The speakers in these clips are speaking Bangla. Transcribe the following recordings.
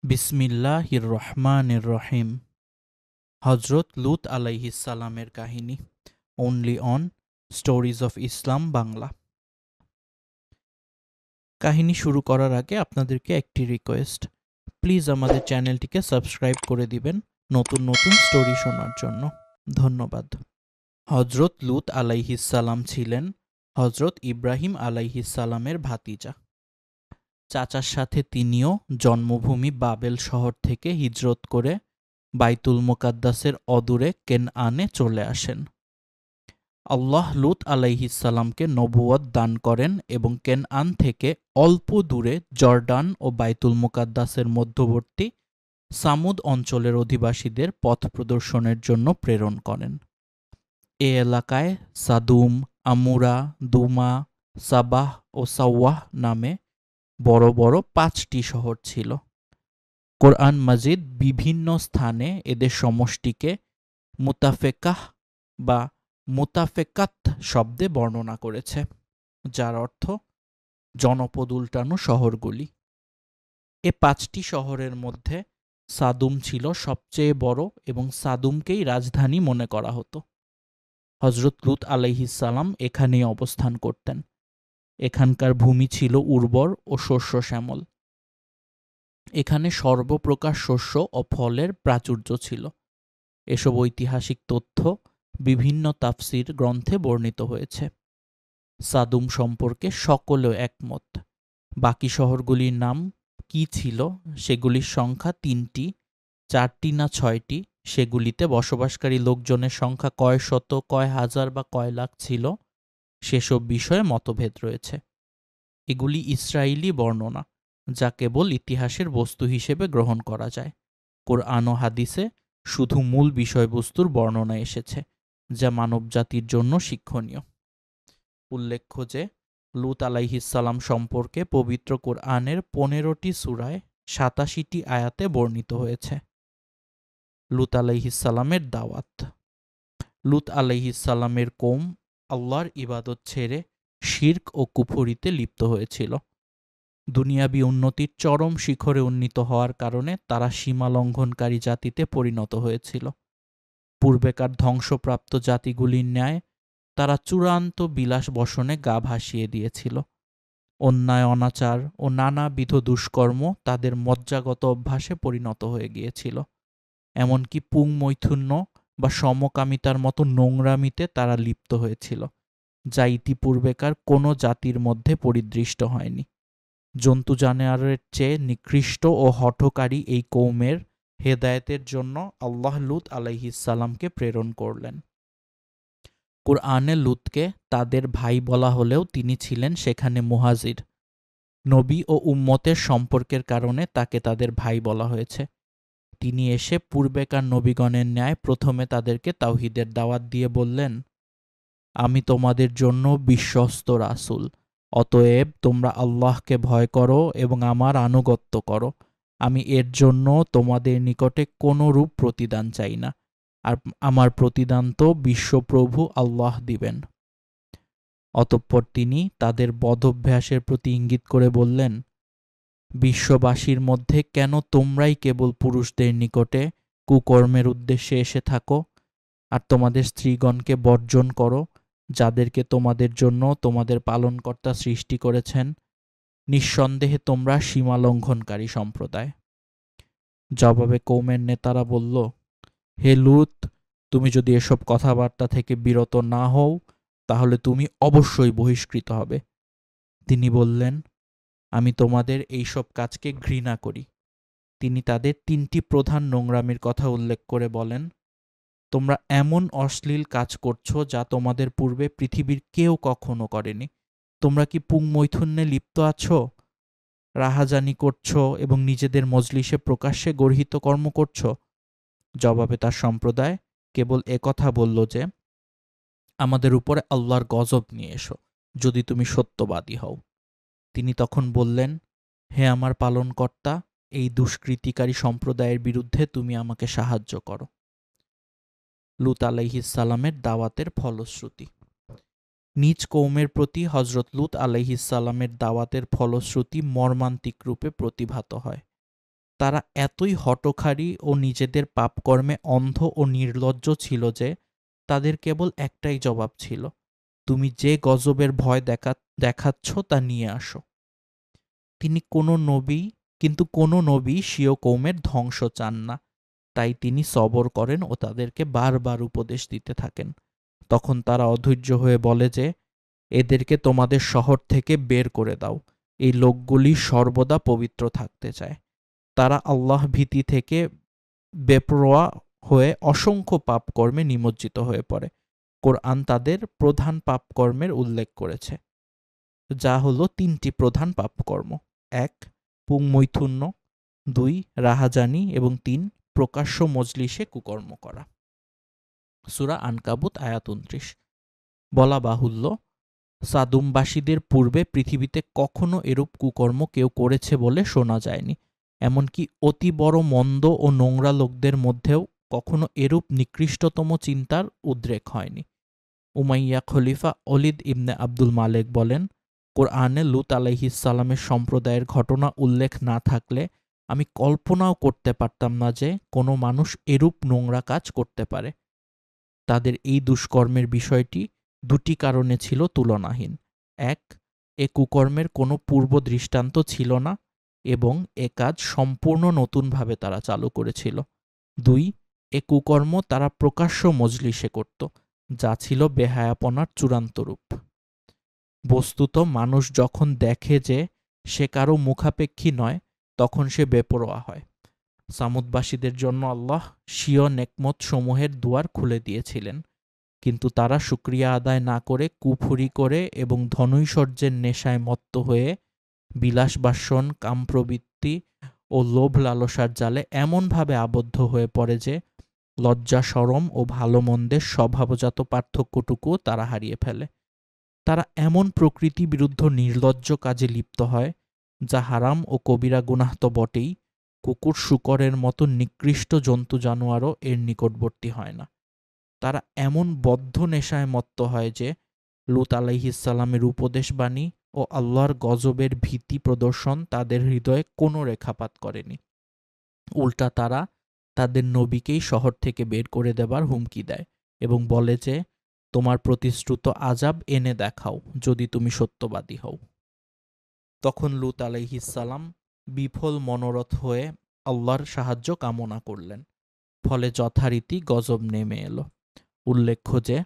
বিসমিল্লাহির রহমানির রহিম। হজরত লূত আলাইহিসসালামের কাহিনী। Only on stories of Islam Bangla. কাহিনী শুরু করার আগে আপনাদেরকে একটি রিকোয়েস্ট, প্লিজ আমাদের চ্যানেলটিকে সাবস্ক্রাইব করে দিবেন নতুন নতুন স্টোরি শোনার জন্য। ধন্যবাদ। হজরত লূত আলাইহিসসালাম ছিলেন হজরত ইব্রাহিম আলাইহিসসালামের ভাতিজা। চাচার সাথে তিনিও জন্মভূমি বাবেল শহর থেকে হিজরত করে বাইতুল মুকাদ্দাসের অদূরে কেনআনে চলে আসেন। আল্লাহ লূত আলাইহিসসালামকে নবুয়ত দান করেন এবং কেনআন থেকে অল্প দূরে জর্ডান ও বাইতুল মুকাদ্দাসের মধ্যবর্তী সামুদ অঞ্চলের অধিবাসীদের পথ প্রদর্শনের জন্য প্রেরণ করেন। এ এলাকায় সাদুম, আমুরা, দুমা, সাবাহ ও সাওয়াহ নামে বড় বড় 5টি শহর ছিল। কোরআন মাজিদ বিভিন্ন স্থানে এদের সমষ্টিকে মুতাফেকাহ বা মুতাফেকাত শব্দে বর্ণনা করেছে, যার অর্থ জনপদ উল্টানো শহরগুলি। এ 5টি শহরের মধ্যে সাদুম ছিল সবচেয়ে বড় এবং সাদুমকেই রাজধানী মনে করা হতো। হজরত লূত আলাইহিসসালাম এখানেই অবস্থান করতেন। এখানকার ভূমি ছিল উর্বর ও শস্য শ্যামল। এখানে সর্বপ্রকার শস্য ও ফলের প্রাচুর্য ছিল। এসব ঐতিহাসিক তথ্য বিভিন্ন তাফসির গ্রন্থে বর্ণিত হয়েছে। সাদুম সম্পর্কে সকলেও একমত। বাকি শহরগুলির নাম কি ছিল সেগুলির সংখ্যা 3টি, 4টি না 6টি, সেগুলিতে বসবাসকারী লোকজনের সংখ্যা কয় শত, কয় হাজার বা কয় লাখ ছিল, সেসব বিষয়ে মতভেদ রয়েছে। এগুলি ইসরায়েলি বর্ণনা, যা কেবল ইতিহাসের বস্তু হিসেবে গ্রহণ করা যায়। কোরআন ও হাদিসে শুধু মূল বিষয়বস্তুর বর্ণনা এসেছে, যা মানবজাতির জন্য শিক্ষণীয়। উল্লেখ্য যে লূত আলাইহিসসালাম সম্পর্কে পবিত্র কোরআনের 15টি সূরায় 87টি আয়াতে বর্ণিত হয়েছে। লূত আলাইহিসসালামের দাওয়াত। লূত আলাইহিসসালামের কওম আল্লাহর ইবাদত ছেড়ে শিরক ও কুফরিতে লিপ্ত হয়েছিল। দুনিয়াবি উন্নতির চরম শিখরে উন্নীত হওয়ার কারণে তারা সীমা লঙ্ঘনকারী জাতিতে পরিণত হয়েছিল। পূর্বেকার ধ্বংসপ্রাপ্ত জাতিগুলির ন্যায় তারা চূড়ান্ত বিলাস বসনে গা ভাসিয়ে দিয়েছিল। অন্যায়, অনাচার ও নানাবিধ দুষ্কর্ম তাদের মজ্জাগত অভ্যাসে পরিণত হয়ে গিয়েছিল। এমনকি পুংমৈথুন্য বা সমকামিতার মতো নোংরামিতে তারা লিপ্ত হয়েছিল, যা ইতিপূর্বেকার কোনো জাতির মধ্যে পরিদৃষ্ট হয়নি। জন্তু জানোয়ারের চেয়ে নিকৃষ্ট ও হঠকারী এই কওমের হেদায়েতের জন্য আল্লাহ লূত আলাইহিসসালামকে প্রেরণ করলেন। কুরআনে লূতকে তাদের ভাই বলা হলেও তিনি ছিলেন সেখানে মুহাজির। নবী ও উম্মতের সম্পর্কের কারণে তাকে তাদের ভাই বলা হয়েছে। তিনি এসে পূর্বেকার নবীগণের ন্যায় প্রথমে তাদেরকে তাওহীদের দাওয়াত দিয়ে বললেন, আমি তোমাদের জন্য বিশ্বস্ত রাসূল, অতএব তোমরা আল্লাহকে ভয় করো এবং আমার আনুগত্য করো। আমি এর জন্য তোমাদের নিকটে কোনো রূপ প্রতিদান চাই না, আর আমার প্রতিদান তো বিশ্বপ্রভু আল্লাহ দিবেন। অতঃপর তিনি তাদের বদভ্যাসের প্রতি ইঙ্গিত করে বললেন, বিশ্ববাসীর মধ্যে কেন তোমরাই কেবল পুরুষদের নিকটে কুকর্মের উদ্দেশ্যে এসে থাকো, আর তোমাদের স্ত্রীগণকে বর্জন করো, যাদেরকে তোমাদের জন্য তোমাদের পালনকর্তা সৃষ্টি করেছেন। নিঃসন্দেহে তোমরা সীমালঙ্ঘনকারী সম্প্রদায়। জবাবে কওমের নেতারা বলল, হে লূত, তুমি যদি এসব কথাবার্তা থেকে বিরত না হও তাহলে তুমি অবশ্যই বহিষ্কৃত হবে। তিনি বললেন, আমি তোমাদের এইসব কাজকে ঘৃণা করি। তিনি তাদের 3টি প্রধান নোংরামির কথা উল্লেখ করে বলেন, তোমরা এমন অশ্লীল কাজ করছো যা তোমাদের পূর্বে পৃথিবীর কেউ কখনো করেনি। তোমরা কি পুংমৈথুন্যে লিপ্ত আছো, রাহাজানি করছো এবং নিজেদের মজলিসে প্রকাশ্যে গর্হিত কর্ম করছো? জবাবে তার সম্প্রদায় কেবল একথা বলল যে, আমাদের উপরে আল্লাহর গজব নিয়ে এসো যদি তুমি সত্যবাদী হও। তিনি তখন বললেন, হে আমার পালনকর্তা, এই দুষ্কৃতিকারী সম্প্রদায়ের বিরুদ্ধে তুমি আমাকে সাহায্য করো। লূত আলাইহিসসালামের দাওয়াতের ফলশ্রুতি। নিজ কওমের প্রতি হজরত লূত আলাইহিসসালামের দাওয়াতের ফলশ্রুতি মর্মান্তিক রূপে প্রতিভাত হয়। তারা এতই হঠকারী ও নিজেদের পাপকর্মে অন্ধ ও নির্লজ্জ ছিল যে তাদের কেবল একটাই জবাব ছিল, তুমি যে গজবের ভয় দেখাচ্ছ তা নিয়ে আসো। কিন্তু কোনো নবী স্বীয় কৌমের ধ্বংস চান না, তাই তিনি সবর করেন ও তাদেরকে বারবার উপদেশ দিতে থাকেন। তখন তারা অধৈর্য হয়ে বলে যে, এদেরকে তোমাদের শহর থেকে বের করে দাও, এই লোকগুলি সর্বদা পবিত্র থাকতে চায়। তারা আল্লাহ ভীতি থেকে বেপরোয়া হয়ে অসংখ্য পাপকর্মে নিমজ্জিত হয়ে পড়ে। কোরআন তাদের প্রধান পাপকর্মের উল্লেখ করেছে, যা হলো 3টি প্রধান পাপকর্ম: 1. পুংমৈথুন্য, 2. রাহাজানি এবং 3. প্রকাশ্য মজলিসে কুকর্ম করা। সূরা আনকাবুত আয়াত 29। বলা বাহুল্য, সাদুমবাসীদের পূর্বে পৃথিবীতে কখনো এরূপ কুকর্ম কেউ করেছে বলে শোনা যায়নি। এমনকি অতি বড় মন্দ ও নোংরা লোকদের মধ্যেও কখনো এরূপ নিকৃষ্টতম চিন্তার উদ্রেক হয়নি। উমাইয়া খলিফা অলিদ ইবনে আব্দুল মালেক বলেন, কোরআনে লূত আলাইহিসসালামের সম্প্রদায়ের ঘটনা উল্লেখ না থাকলে আমি কল্পনাও করতে পারতাম না যে কোনো মানুষ এরূপ নোংরা কাজ করতে পারে। তাদের এই দুষ্কর্মের বিষয়টি 2টি কারণে ছিল তুলনাহীন। 1. এ কুকর্মের কোনো পূর্ব দৃষ্টান্ত ছিল না এবং এ কাজ সম্পূর্ণ নতুনভাবে তারা চালু করেছিল। 2. এ কুকর্ম তারা প্রকাশ্য মজলিসে করত, যা ছিল বেহায়াপনার চূড়ান্ত রূপ। বস্তুত মানুষ যখন দেখে যে সে কারো মুখাপেক্ষী নয়, তখন সে বেপরোয়া হয়। সামুদবাসীদের জন্য আল্লাহ স্বীয় নেকমত সমূহের দুয়ার খুলে দিয়েছিলেন, কিন্তু তারা শুকরিয়া আদায় না করে কুফুরি করে এবং ধনৈশ্বর্যের নেশায় মত্ত হয়ে বিলাসবাসন, কামপ্রবৃত্তি ও লোভ লালসার জালে এমনভাবে আবদ্ধ হয়ে পড়ে যে লজ্জা শরম ও ভালো মন্দের স্বভাবজাত পার্থক্যটুকুও তারা হারিয়ে ফেলে। তারা এমন প্রকৃতি বিরুদ্ধ নির্লজ্জ কাজে লিপ্ত হয় যা হারাম ও কবিরা গুনাহ তো বটেই, কুকুর শূকরের মতো নিকৃষ্ট জন্তু জানোয়ারও এর নিকটবর্তী হয় না। তারা এমন বদ্ধ নেশায় মত্ত হয় যে লূত আলাইহিসসালামের উপদেশবাণী ও আল্লাহর গজবের ভীতি প্রদর্শন তাদের হৃদয়ে কোনো রেখাপাত করেনি। উল্টা তারা তাদের নবীকেই শহর থেকে বের করে দেবার হুমকি দেয় এবং বলে যে, তোমার প্রতিশ্রুত আযাব এনে দেখাও যদি তুমি সত্যবাদী হও। তখন লূত আলাইহিসসালাম বিফল মনোরথ হয়ে আল্লাহর সাহায্য কামনা করলেন, ফলে যথারীতি গজব নেমে এলো। উল্লেখ্য যে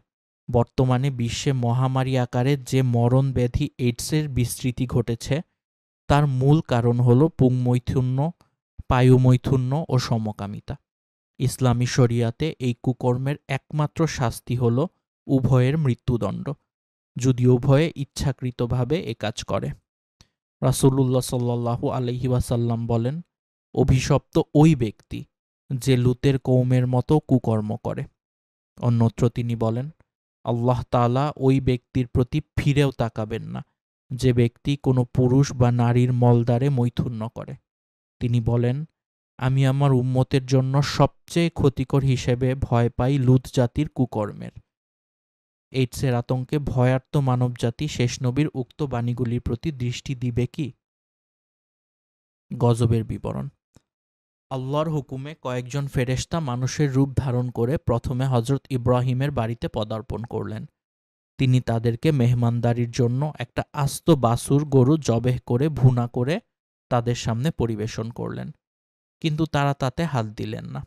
বর্তমানে বিশ্বে মহামারী আকারে যে মরণ ব্যাধি এইডসের বিস্তৃতি ঘটেছে, তার মূল কারণ হল পুংমৈথুন্য, পায়ুমৈথুন্য ও সমকামিতা। ইসলামী শরিয়াতে এই কুকর্মের একমাত্র শাস্তি হল উভয়ের মৃত্যুদণ্ড, যদি উভয়ে ইচ্ছাকৃতভাবে এ কাজ করে। রাসূলুল্লাহ সাল্লাল্লাহু আলাইহি ওয়াসাল্লাম বলেন, অভিশপ্ত ওই ব্যক্তি যে লূতের কওমের মতো কুকর্ম করে। অন্যত্র তিনি বলেন, আল্লাহ তাআলা ওই ব্যক্তির প্রতি ফিরেও তাকাবেন না যে ব্যক্তি কোনো পুরুষ বা নারীর মলদ্বারে মৈথুন্য করে। তিনি বলেন, আমি আমার উম্মতের জন্য সবচেয়ে ক্ষতিকর হিসেবে ভয় পাই লূত জাতির কুকর্মের। এইডসের আতঙ্কে ভয়ার্ত মানবজাতি শেষ নবীর উক্ত বাণীগুলির প্রতি দৃষ্টি দিবে কি? গজবের বিবরণ। আল্লাহর হুকুমে কয়েকজন ফেরেশতা মানুষের রূপ ধারণ করে প্রথমে হযরত ইব্রাহিমের বাড়িতে পদার্পণ করলেন। তিনি তাদেরকে মেহমানদারির জন্য একটা আস্ত বাছুর গরু জবেহ করে ভুনা করে তাদের সামনে পরিবেশন করলেন, কিন্তু তারা তাতে হাত দিলেন না।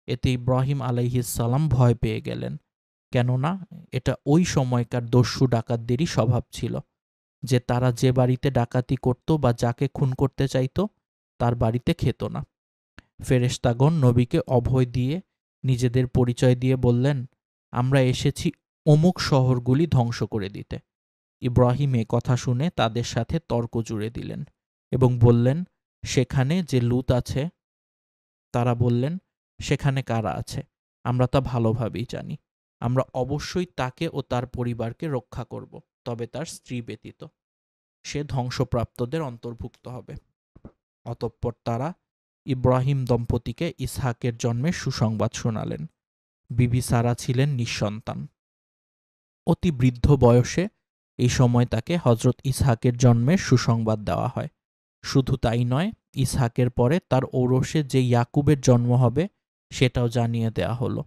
এতে ইব্রাহিম আলাইহিসসালাম ভয় পেয়ে গেলেন, কেননা এটা ওই সময়কার দস্যু ডাকাতদেরই স্বভাব ছিল যে তারা যে বাড়িতে ডাকাতি করত বা যাকে খুন করতে চাইত তার বাড়িতে খেত না। ফেরেশতাগণ নবীকে অভয় দিয়ে নিজেদের পরিচয় দিয়ে বললেন, আমরা এসেছি অমুক শহরগুলি ধ্বংস করে দিতে। ইব্রাহিম এ কথা শুনে তাদের সাথে তর্ক জুড়ে দিলেন এবং বললেন, সেখানে যে লূত আছে। তারা বললেন, সেখানে কারা আছে আমরা তা ভালোভাবেই জানি। আমরা অবশ্যই তাকে ও তার পরিবারকে রক্ষা করব, তবে তার স্ত্রী ব্যতীত। সে ধ্বংসপ্রাপ্তদের অন্তর্ভুক্ত হবে। অতঃপর তারা ইব্রাহিম দম্পতিকে ইসহাকের জন্মের সুসংবাদ শোনালেন। বিবি সারা ছিলেন নিঃসন্তান। অতি বৃদ্ধ বয়সে এই সময় তাকে হযরত ইসহাকের জন্মের সুসংবাদ দেওয়া হয়। শুধু তাই নয়, ইসহাকের পরে তার ঔরসে যে ইয়াকুবের জন্ম হবে সেটাও জানিয়ে দেয়া হলো।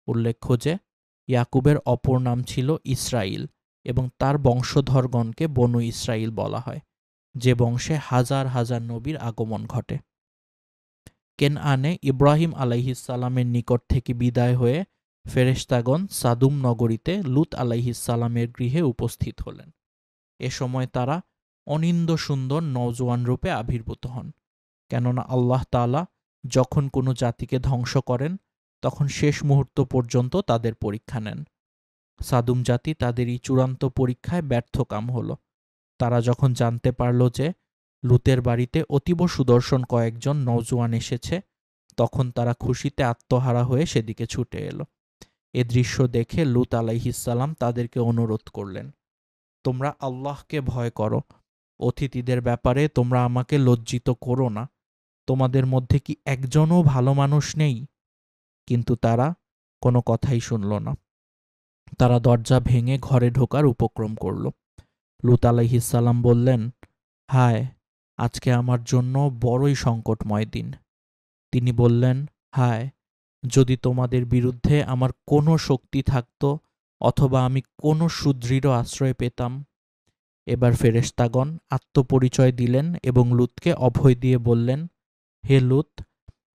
উল্লেখ্য যে ইয়াকুবের অপর নাম ছিল ইসরাইল এবং তার বংশধরগণকে বনু ইসরাইল বলা হয়, যে বংশে হাজার হাজার নবীর আগমন ঘটে। কেনআনে ইব্রাহিম আলাইহিসসালামের নিকট থেকে বিদায় হয়ে ফেরেশতাগণ সাদুম নগরীতে লুত আলাইহিসসালামের গৃহে উপস্থিত হলেন। এ সময় তারা অনিন্দ সুন্দর নওজোয়ান রূপে আবির্ভূত হন, কেননা আল্লাহ তাআলা যখন কোনো জাতিকে ধ্বংস করেন তখন শেষ মুহূর্ত পর্যন্ত তাদের পরীক্ষা নেন। সাদুম জাতি তাদের এই চূড়ান্ত পরীক্ষায় ব্যর্থকাম হল। তারা যখন জানতে পারল যে লুতের বাড়িতে অতীব সুদর্শন কয়েকজন নওজোয়ান এসেছে, তখন তারা খুশিতে আত্মহারা হয়ে সেদিকে ছুটে এলো। এ দৃশ্য দেখে লুত আলাইহিসসালাম তাদেরকে অনুরোধ করলেন, তোমরা আল্লাহকে ভয় করো, অতিথিদের ব্যাপারে তোমরা আমাকে লজ্জিত করো না। তোমাদের মধ্যে কি একজনও ভালো মানুষ নেই? কিন্তু তারা কোনো কথাই শুনল না। তারা দরজা ভেঙে ঘরে ঢোকার উপক্রম করল। লুত আলাইহিসসালাম বললেন, হায়, আজকে আমার জন্য বড়ই সংকটময় দিন। তিনি বললেন, হায়, যদি তোমাদের বিরুদ্ধে আমার কোনো শক্তি থাকত অথবা আমি কোনো সুদৃঢ় আশ্রয় পেতাম। এবার ফেরেশতাগণ আত্মপরিচয় দিলেন এবং লুতকে অভয় দিয়ে বললেন, হে লুত,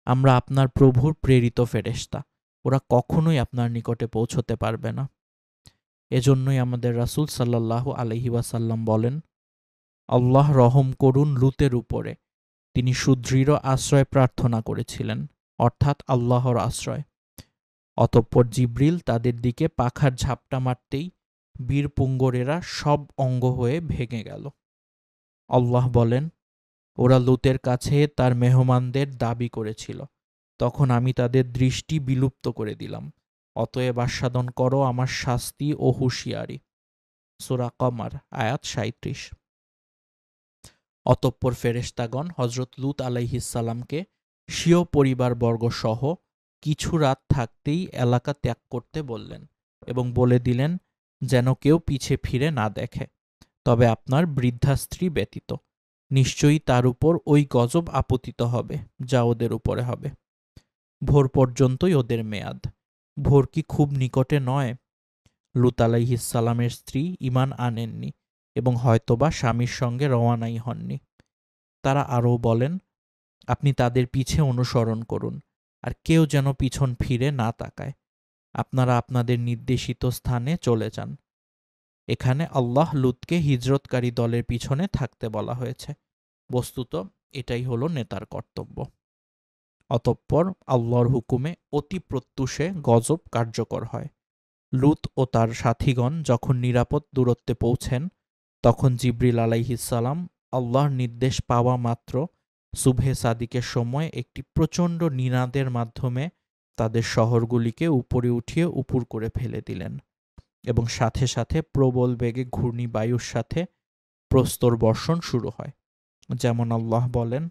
আমরা আপনার প্রভুর প্রেরিত ফেরেশতা, ওরা কখনোই আপনার নিকটে পৌঁছতে পারবে না। এজন্যই আমাদের রাসূল সাল্লাল্লাহু আলাইহি ওয়াসাল্লাম বলেন, আল্লাহ রহম করুন লুতের উপরে, তিনি সুদৃঢ় আশ্রয় প্রার্থনা করেছিলেন, অর্থাৎ আল্লাহর আশ্রয়। অতঃপর জিবরিল তাদের দিকে পাখার ঝাপটা মারতেই বীরপুঙ্গরেরা সব অঙ্গ হয়ে ভেঙে গেল। আল্লাহ বলেন, ওরা লুতের কাছে তার মেহমানদের দাবি করেছিল, তখন আমি তাদের দৃষ্টি বিলুপ্ত করে দিলাম। অতএব আস্বাদন করো আমার শাস্তি ও হুঁশিয়ারি। সূরা কমার আয়াত ৩৭। অতঃপর ফেরেশতাগণ হযরত লুত আলাইহিসসালামকে স্বীয় পরিবারবর্গ সহ কিছু রাত থাকতেই এলাকা ত্যাগ করতে বললেন এবং বলে দিলেন যেন কেউ পিছে ফিরে না দেখে, তবে আপনার বৃদ্ধা স্ত্রী ব্যতীত। নিশ্চয়ই তার উপর ওই গজব আপতিত হবে যা ওদের উপরে হবে। ভোর পর্যন্তই ওদের মেয়াদ। ভোর কি খুব নিকটে নয়? লুত আলাইহিসসালামের স্ত্রী ঈমান আনেননি এবং হয়তোবা স্বামীর সঙ্গে রওয়ানাই হননি। তারা আরও বলেন, আপনি তাদের পিছে অনুসরণ করুন, আর কেউ যেন পিছন ফিরে না তাকায়। আপনারা আপনাদের নির্দেশিত স্থানে চলে যান। এখানে আল্লাহ লুতকে হিজরতকারী দলের পিছনে থাকতে বলা হয়েছে। বস্তুত এটাই হলো নেতার কর্তব্য। অতঃপর আল্লাহর হুকুমে অতি প্রত্যুষে গজব কার্যকর হয়। লুত ও তার সাথীগণ যখন নিরাপদ দূরত্বে পৌঁছেন, তখন জিবরিল আলাইহিসসালাম আল্লাহর নির্দেশ পাওয়া মাত্র সুবহে সাদিকের সময় একটি প্রচণ্ড নিনাদের মাধ্যমে তাদের শহরগুলিকে উপরে উঠিয়ে উপুর করে ফেলে দিলেন এবং সাথে সাথে প্রবল বেগে ঘূর্ণিবায়ুর সাথে প্রস্তর বর্ষণ শুরু হয়। যেমন আল্লাহ বলেন,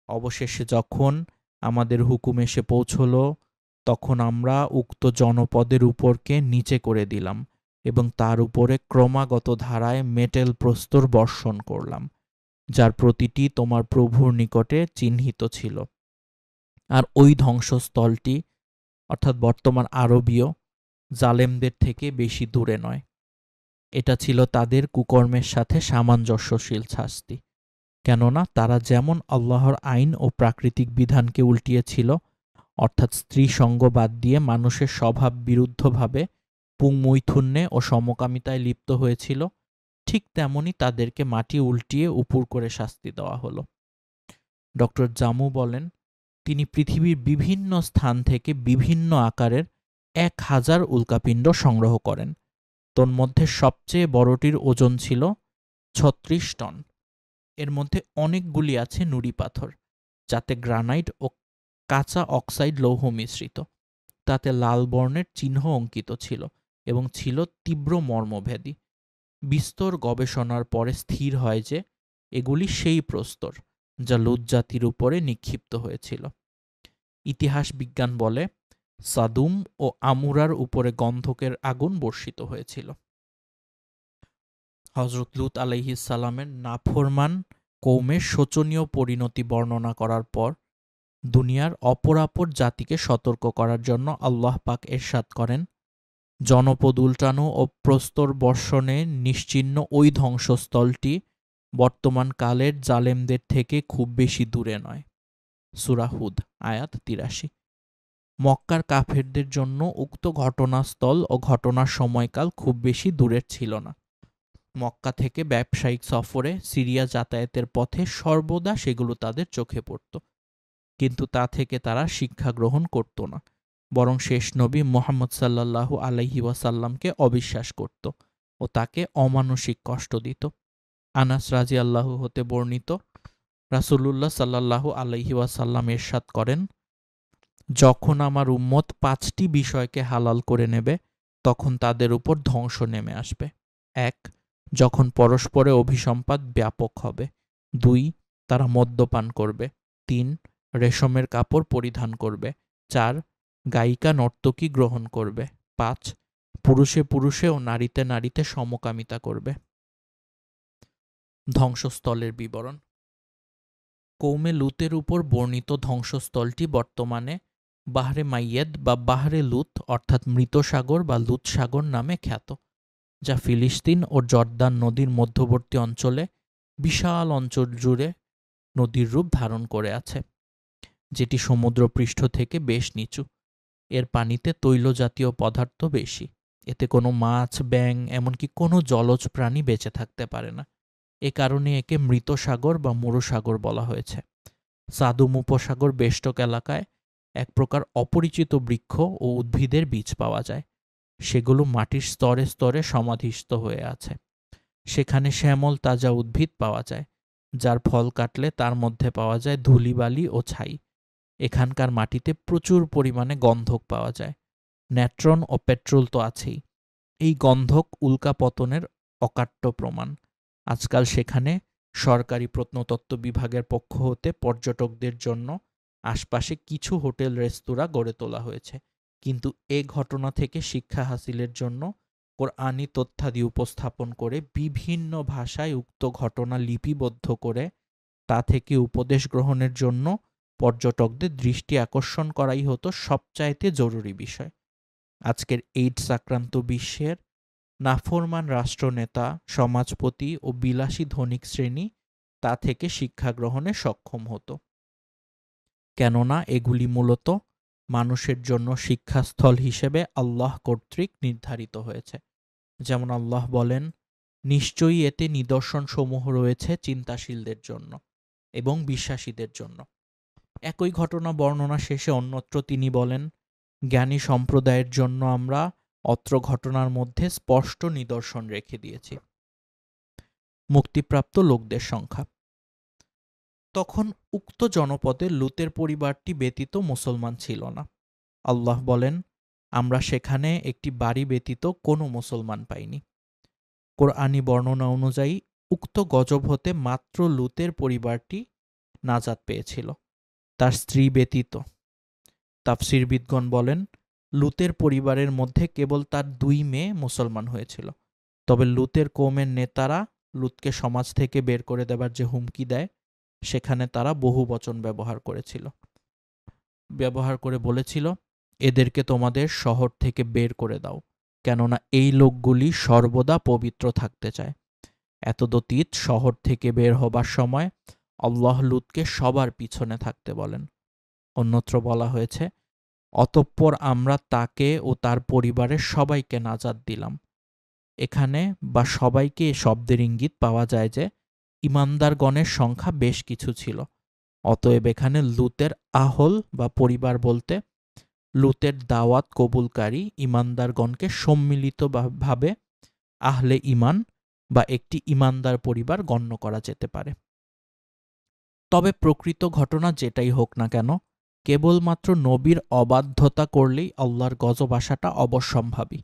অবশেষে যখন আমাদের হুকুম এসে পৌঁছল, তখন আমরা উক্ত জনপদের উপরকে নিচে করে দিলাম এবং তার উপরে ক্রমাগত ধারায় মেটেল প্রস্তর বর্ষণ করলাম, যার প্রতিটি তোমার প্রভুর নিকটে চিহ্নিত ছিল। আর ওই ধ্বংসস্থলটি, অর্থাৎ বর্তমান আরবীয়, জালেমদের থেকে বেশি দূরে নয়। এটা ছিল তাদের কুকর্মের সাথে সামঞ্জস্যশীল শাস্তি, কেননা তারা যেমন আল্লাহর আইন ও প্রাকৃতিক বিধানকে উল্টিয়েছিল, অর্থাৎ স্ত্রী সঙ্গ বাদ দিয়ে মানুষের স্বভাব বিরুদ্ধভাবে পুংমৈথুন্যে ও সমকামিতায় লিপ্ত হয়েছিল, ঠিক তেমনি তাদেরকে মাটি উল্টিয়ে উপুর করে শাস্তি দেওয়া হলো। ডক্টর জামু বলেন, তিনি পৃথিবীর বিভিন্ন স্থান থেকে বিভিন্ন আকারের ১,০০০ উল্কাপিণ্ড সংগ্রহ করেন। তন্মধ্যে সবচেয়ে বড়টির ওজন ছিল ৩৬ টন। এর মধ্যে অনেকগুলি আছে নুড়ি পাথর, যাতে গ্রানাইট ও কাঁচা অক্সাইড লৌহ মিশ্রিত। তাতে লাল বর্ণের চিহ্ন অঙ্কিত ছিল এবং ছিল তীব্র মর্মভেদী। বিস্তর গবেষণার পরে স্থির হয় যে এগুলি সেই প্রস্তর যা লুত জাতির উপরে নিক্ষিপ্ত হয়েছিল। ইতিহাস বিজ্ঞান বলে, সাদুম ও আমুরার উপরে গন্ধকের আগুন বর্ষিত হয়েছিল। হযরত লুত আলাইহিসসালামের নাফরমান কওমের শোচনীয় পরিণতি বর্ণনা করার পর দুনিয়ার অপরাপর জাতিকে সতর্ক করার জন্য আল্লাহ পাক ইরশাদ করেন, জনপদ উল্টানো ও প্রস্তর বর্ষণে নিশ্চিহ্ন ওই ধ্বংসস্থলটি বর্তমান কালের জালেমদের থেকে খুব বেশি দূরে নয়। সূরা হুদ আয়াত ৮৩। মক্কার কাফেরদের জন্য উক্ত ঘটনাস্থল ও ঘটনার সময়কাল খুব বেশি দূরের ছিল না। মক্কা থেকে ব্যবসায়িক সফরে সিরিয়া যাতায়াতের পথে সর্বদা সেগুলো তাদের চোখে পড়ত, কিন্তু তা থেকে তারা শিক্ষা গ্রহণ করত না, বরং শেষ নবী মুহাম্মদ সাল্লাল্লাহু আলাইহি ওয়াসাল্লামকে অবিশ্বাস করত ও তাকে অমানসিক কষ্ট দিত। আনাস রাদিয়াল্লাহু হতে বর্ণিত, রাসূলুল্লাহ সাল্লাল্লাহু আলাইহি ওয়াসাল্লাম ইরশাদ করেন, যখন আমার উম্মত ৫টি বিষয়কে হালাল করে নেবে তখন তাদের উপর ধ্বংস নেমে আসবে। ১. যখন পরস্পরে অভিসম্পাত ব্যাপক হবে। ২. তারা মদ্যপান করবে। ৩. রেশমের কাপড় পরিধান করবে। ৪. গায়িকা নর্তকী গ্রহণ করবে। ৫. পুরুষে পুরুষে ও নারীতে নারীতে সমকামিতা করবে। ধ্বংসস্থলের বিবরণ। কৌমে লুতের উপর বর্ণিত ধ্বংসস্থলটি বর্তমানে বাহরে মাইয়েদ বা বাহরে লুত অর্থাৎ মৃত সাগর বা লুত সাগর নামে খ্যাত, যা ফিলিস্তিন ও জর্দান নদীর মধ্যবর্তী অঞ্চলে বিশাল অঞ্চল জুড়ে নদীর রূপ ধারণ করে আছে, যেটি সমুদ্রপৃষ্ঠ থেকে বেশ নিচু। এর পানিতে তৈল জাতীয় পদার্থ বেশি। এতে কোনো মাছ, ব্যাঙ এমনকি কোনো জলজ প্রাণী বেঁচে থাকতে পারে না। এ কারণে একে মৃত সাগর বা মরুসাগর বলা হয়েছে। সাদুম উপসাগর বেষ্টক এলাকায় এক প্রকার অপরিচিত বৃক্ষ ও উদ্ভিদের বীজ পাওয়া যায়। সেগুলো মাটির স্তরে স্তরে সমাধিস্থ হয়ে আছে। সেখানে শ্যামল তাজা উদ্ভিদ পাওয়া যায়, যার ফল কাটলে তার মধ্যে পাওয়া যায় ধূলিবালি ও ছাই। এখানকার মাটিতে প্রচুর পরিমাণে গন্ধক পাওয়া যায়। ন্যাট্রন ও পেট্রোল তো আছেই। এই গন্ধক উল্কাপতনের অকাট্য প্রমাণ। আজকাল সেখানে সরকারি প্রত্নতত্ত্ব বিভাগের পক্ষ হতে পর্যটকদের জন্য আশপাশে কিছু হোটেল রেস্তোরাঁ গড়ে তোলা হয়েছে, কিন্তু এ ঘটনা থেকে শিক্ষা হাসিলের জন্য কোরআনী তথ্যাদি উপস্থাপন করে বিভিন্ন ভাষায় উক্ত ঘটনা লিপিবদ্ধ করে তা থেকে উপদেশ গ্রহণের জন্য পর্যটকদের দৃষ্টি আকর্ষণ করাই হতো সবচাইতে জরুরি বিষয়। আজকের এইডস আক্রান্ত বিশ্বের নাফরমান রাষ্ট্রনেতা, সমাজপতি ও বিলাসী ধনিক শ্রেণী তা থেকে শিক্ষা গ্রহণে সক্ষম হতো, কেননা এগুলি মূলত মানুষের জন্য শিক্ষাস্থল হিসেবে আল্লাহ কর্তৃক নির্ধারিত হয়েছে। যেমন আল্লাহ বলেন, নিশ্চয়ই এতে নিদর্শনসমূহ রয়েছে চিন্তাশীলদের জন্য এবং বিশ্বাসীদের জন্য। একই ঘটনা বর্ণনা শেষে অন্যত্র তিনি বলেন, জ্ঞানী সম্প্রদায়ের জন্য আমরা অত্র ঘটনার মধ্যে স্পষ্ট নিদর্শন রেখে দিয়েছি। মুক্তিপ্রাপ্ত লোকদের সংখ্যা। তখন উক্ত জনপদে লুতের পরিবারটি ব্যতীত মুসলমান ছিল না। আল্লাহ বলেন, আমরা সেখানে একটি বাড়ি ব্যতীত কোনো মুসলমান পাইনি। কোরআনী বর্ণনা অনুযায়ী উক্ত গজব হতে মাত্র লুতের পরিবারটি নাজাত পেয়েছিল, তার স্ত্রী ব্যতীত। তাফসিরবিদগণ বলেন, লুতের পরিবারের মধ্যে কেবল তার 2 মেয়ে মুসলমান হয়েছিল। তবে লুতের কওমের নেতারা লুতকে সমাজ থেকে বের করে দেবার যে হুমকি দেয়, সেখানে তারা বহু বচন ব্যবহার করে বলেছিল, এদেরকে তোমাদের শহর থেকে বের করে দাও, কেননা এই লোকগুলি সর্বদা পবিত্র থাকতে চায়। এতদতীত শহর থেকে বের হবার সময় আল্লাহ লুতকে সবার পিছনে থাকতে বলেন। অন্যত্র বলা হয়েছে, অতঃপর আমরা তাকে ও তার পরিবারের সবাইকে নাজাত দিলাম। এখানে বা সবাইকে শব্দের ইঙ্গিত পাওয়া যায় যে ঈমানদারগণের সংখ্যা বেশ কিছু ছিল। অতএব এখানে লুতের আহল বা পরিবার বলতে লুতের দাওয়াত কবুলকারী ঈমানদারগণকে সম্মিলিতভাবে আহলে ঈমান বা একটি ঈমানদার পরিবার গণ্য করা যেতে পারে। তবে প্রকৃত ঘটনা যেটাই হোক না কেন, কেবলমাত্র নবীর অবাধ্যতা করলেই আল্লাহর গজব আসাটা অবশ্যম্ভাবী,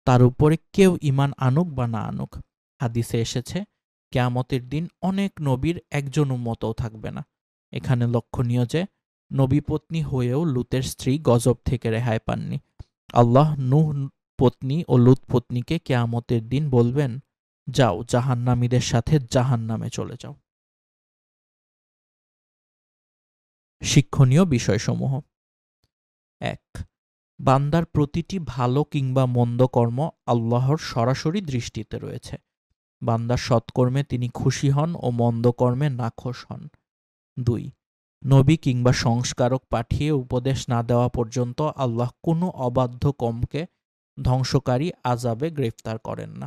তার উপরে কেউ ঈমান আনুক বা না আনুক। হাদিসে এসেছে, কিয়ামতের দিন অনেক নবীর একজন উম্মতও থাকবে না। এখানে লক্ষণীয় যে নবীপত্নী হয়েও লুতের স্ত্রী গজব থেকে রেহাই পাননি। আল্লাহ নূহ পত্নী ও লুত পত্নীকে কিয়ামতের দিন বলবেন, যাও জাহান্নামীদের সাথে জাহান্নামে চলে যাও। শিক্ষণীয় বিষয়সমূহ: ১. বান্দার প্রতিটি ভালো কিংবা মন্দ কর্ম আল্লাহর সরাসরি দৃষ্টিতে রয়েছে। বান্দার সৎকর্মে তিনি খুশি হন ও মন্দ কর্মে নাখোশ হন। ২. নবী কিংবা সংস্কারক পাঠিয়ে উপদেশ না দেওয়া পর্যন্ত আল্লাহ কোনো অবাধ্য কমকে ধ্বংসকারী আযাবে গ্রেফতার করেন না।